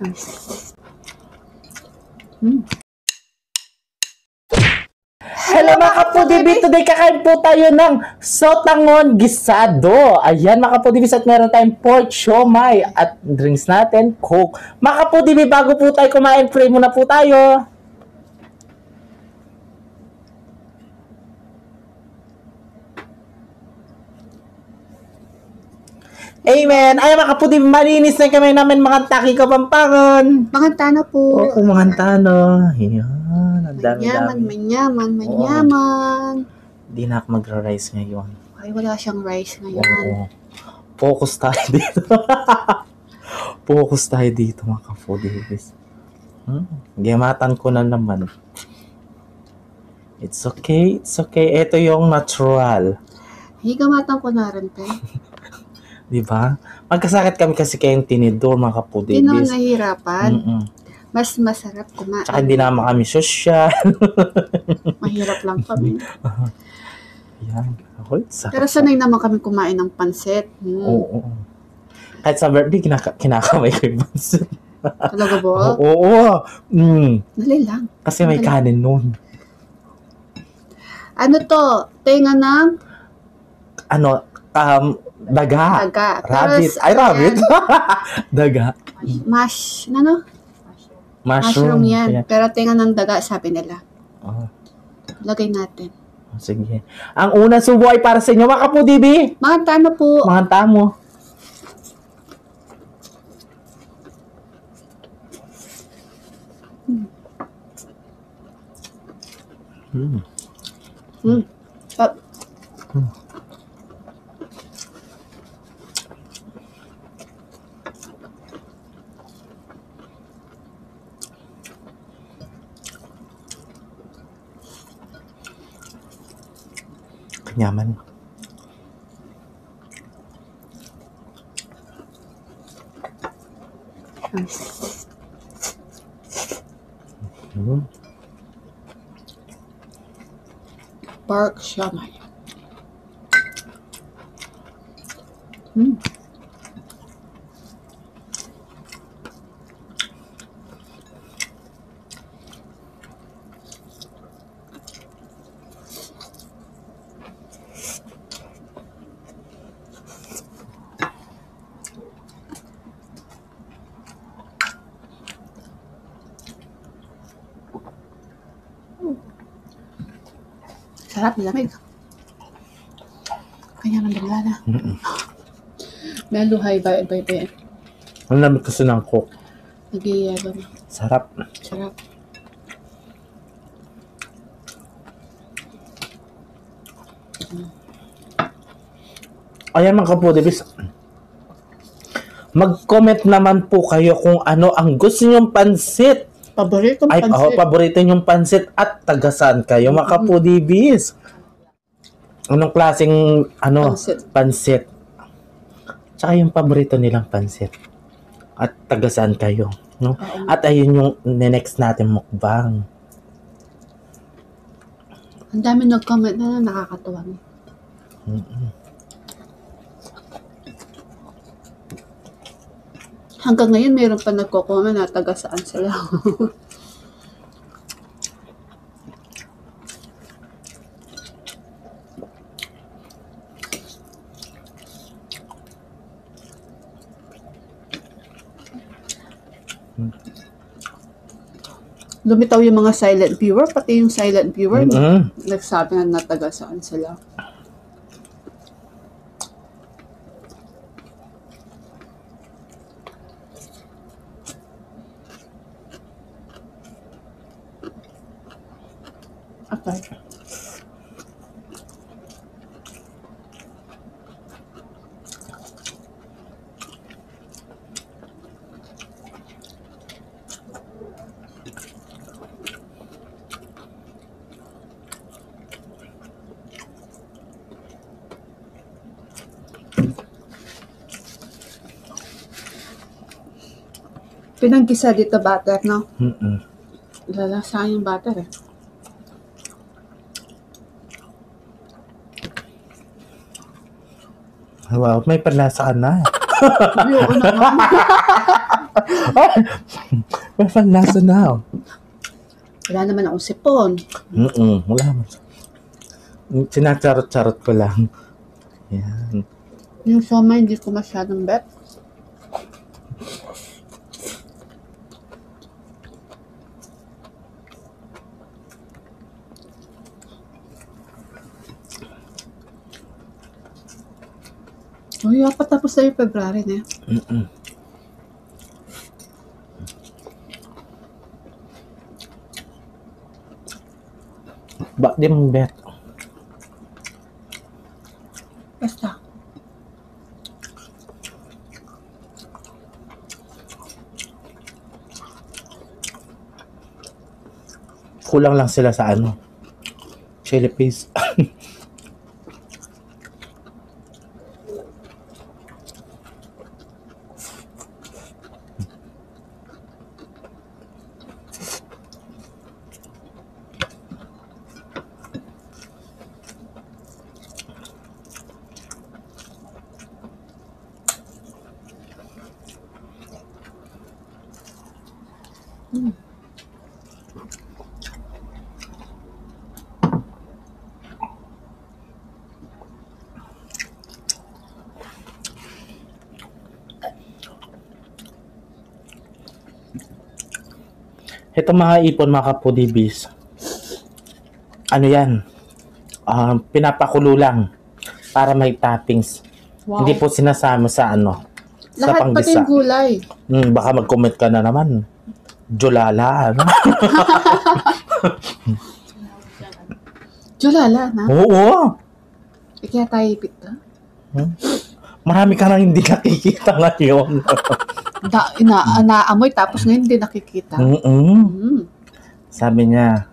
Hello mga kapudibi! Today kakain po tayo ng sotangon gisado. Ayan mga kapudibis, at meron tayong pork siomai at drinks natin, Coke. Mga kapudibi, bago po tayo kumain, pray muna po tayo. Amen! Ay mga kapudibi, malinis na kami namin mga taki Kapampangan. Mga tano po. Oo, mga tano. Ayan, ang dami-dami. Manyaman. Di na ako magra-rice ngayon. Ay, wala siyang rice ngayon. Oo. Focus tayo dito. Focus tayo dito mga kapudibis. Gamatan ko na naman. It's okay, it's okay. Ito yung natural. Higamatan ko na rin, pe. Diba? Magkasakit kami kasi kayong tinidor mga kapudibis. Hindi naman nahihirapan. Mas masarap kumain. Tsaka hindi naman kami sosyal. Mahirap lang kami. Yan. Ako, sarap. Pero sanay naman kami kumain ng pansit. Oo. Kahit sa birthday, kinakamay ko yung pansit. Talaga ba? Oo. Dali lang. Kasi may kanin nun. Ano to? Tenga ng? Daga. Rabbit. Pero, Ay, rabbit. Daga. Mushroom yan. Yeah. Pero tenga ng daga, sabi nila. Oh. Lagay natin. Sige. Ang unang subo ay para sa inyo, mga kapudibi. Mga tano po. Mga tamo. Kanyaman. Pork siomai. Sarap, lamig. Kanya man bigla na. May luhay ba? Ang lamig kasi ng Coke. Nag-iiyaba na. Sarap. Sarap. Ayan mga kapudibis. Mag-comment naman po kayo kung ano ang gusto nyong pansit. Paborito pansit. Paborito nyong pansit at tagasan kayo mga kapudibis. Anong klaseng pansit? Tsaka yung paborito nilang pansit. At tagasan kayo. No? At ayun yung next natin mukbang. Ang dami nag-comment na nakakatuwa. Hanggang ngayon, mayroon pa nagko-comment na taga saan sila. Lumitaw yung mga silent viewer, pati yung silent viewer, nagsabi na taga saan sila. Okay. Pinagkisa dito butter, no? Lalasahan yung butter, eh. Wow, may panlasa ka na. Ayoko na. Ay! May panlasa na. Wala naman akong sipon. Wala naman. Sinacharot-charot ko lang. Yan. Yung soma, hindi ko masyadong bet. Uy, patapos na yung February na yan. Ba't di mong bet? Basta. Kulang lang sila sa ano? Chili paste. Ito mga ipon, mga kapudibis. Ano yan? Pinapakulo lang para may toppings. Wow. Hindi po sinasama sa ano. Sa Lahat pati panggisa. yung gulay. Baka mag-comment ka na naman. Jolala, ano? Julala na. Oo. Kaya tayo ipit ka. Marami ka nang hindi nakikita ngayon. Naamoy tapos ngayon hindi nakikita. Sabi niya,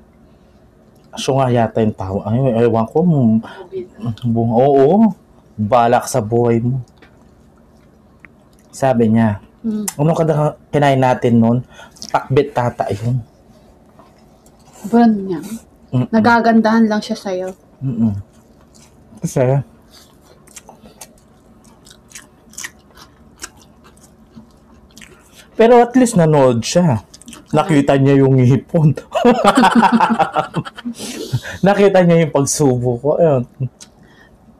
asyo nga yata yung tao. Ay, ewan ko. Oo. Balak sa buhay mo. Sabi niya, ano kada kinain natin noon? Pakbet tata yun. Brand niya. Nagagandahan lang siya sa'yo. Kasi, pero at least nanood siya. Nakita niya yung hipon. Nakita niya yung pagsubo ko. Ayun.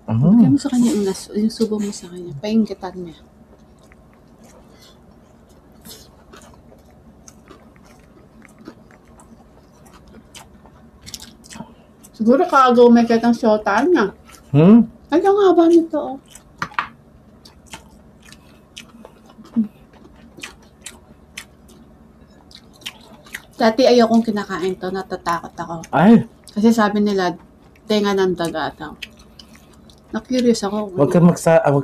Kaya mo sa kanya yung subo mo sa kanya. Painggitan niya. Siguro kaagaw may kitang shota niya. Ay, ang haba nito, oh. Dati ayokong kinakain to, natatakot ako. Ay, Kasi sabi nila, tenga ng daga daw. Na-curious ako. wag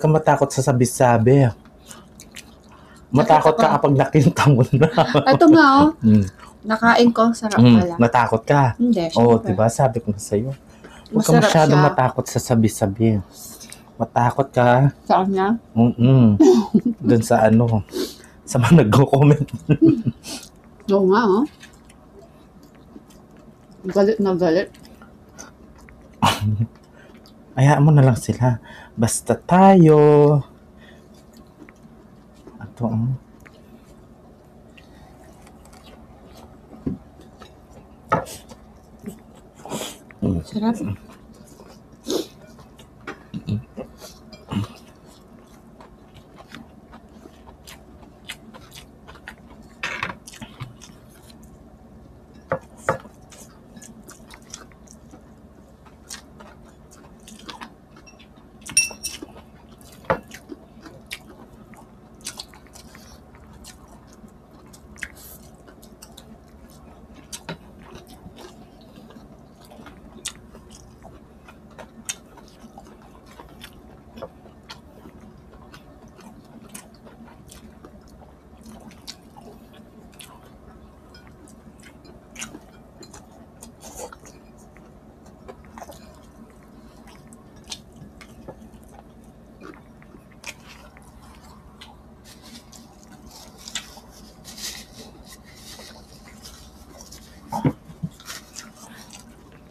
ka matakot sa sabi-sabi. Matakot ka kapag nakita mo na. Ito nga, oh. Nakain ko, sarap pala. Natakot ka. Hindi, Oo, syempre. diba? Sabi ko na sa'yo. Huwag ka Masarap masyadong siya. matakot sa sabi-sabi. Matakot ka. Saan niya? Doon sa ano. Sa mga nag-comment. Oo nga, oh. Galit na galit. Hayaan mo na lang sila. Basta tayo. Ito, Sarap.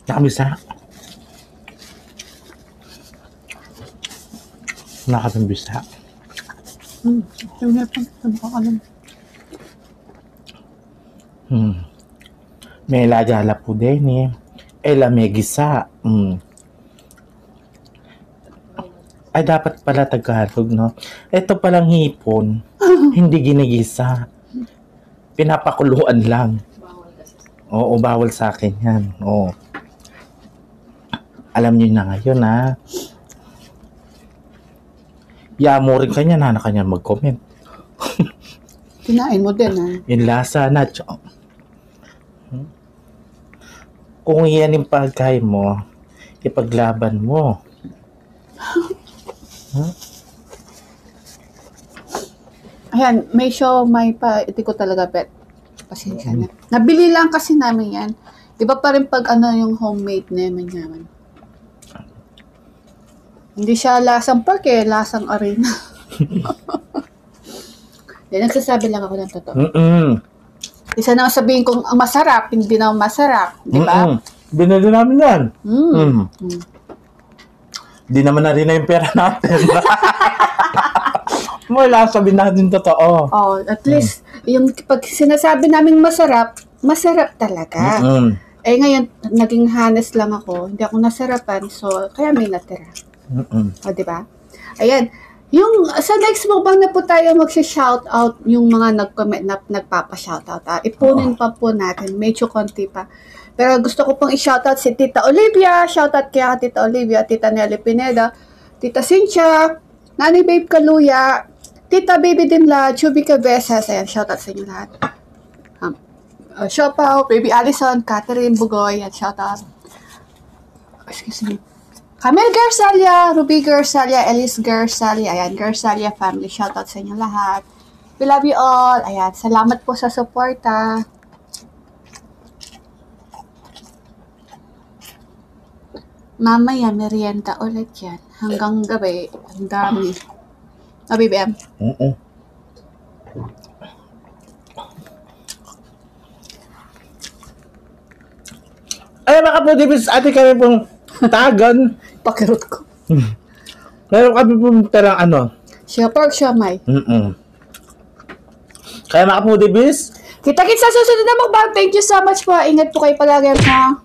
Nakabisa. Nakabisa. Yung hepang, sabi ko ka lang. May lajala po din eh. May gisa. Ay, dapat pala Tagalog, no? Ito palang hipon, hindi ginigisa. Pinapakuluan lang. Oo, bawal sa akin yan. Oo. Alam niyo na ngayon, ha? Yamo rin kanya na kanya mag-comment. Kinain mo din, ha? Yung lasa na. Kung yan yung pagkain mo, ipaglaban mo. Ayan, may show, may pa, hindi ko talaga bet. Pasensya na. Nabili lang kasi namin yan. Iba pa rin pag yung homemade naman yaman. Hindi siya lasang pork lasang arena. Nagsasabi lang ako ng totoo. Isa na sabihin kong ang masarap, hindi na masarap. Di ba? Binili namin yan. Di naman na rin na yung pera natin. Wala, sabihin natin totoo. Oh, at least, yung pag sinasabi naming masarap, masarap talaga. Eh ngayon, naging honest lang ako. Hindi ako nasarapan, so kaya may natira. O, di ba? Ayan. Yung, sa next mukbang na po tayo mag-shoutout yung mga nag-comment na nagpapa-shoutout. Ipunin pa po natin. Medyo konti pa. Pero gusto ko pong i-shoutout si Tita Olivia. Shoutout kaya Tita Olivia, Tita Nelly Pineda, Tita Cynthia, Nani Babe Kaluya, Tita Baby Dimla, Chubby Cabezas. Ayan, shoutout sa inyo lahat. Siopaw, Baby Allison, Catherine Bugoy, at shoutout. Excuse me. Camille Garsalia, Ruby Garsalia, Elise Garsalia. Ayan, Garsalia family. Shoutout sa inyo lahat. We love you all. Ayan, salamat po sa suporta. Mamaya, merienda ulit yan. Hanggang gabi, ang dami. BBM. Ay, baka po, Dibis, ate kami pong tagan. Pakirot ko. Meron kami pong perang Siya pork, siya may. Kaya mga po, Dibis. Kita-kits sa susunod na mukbang. Thank you so much po. Ingat po kayo palagi, ha?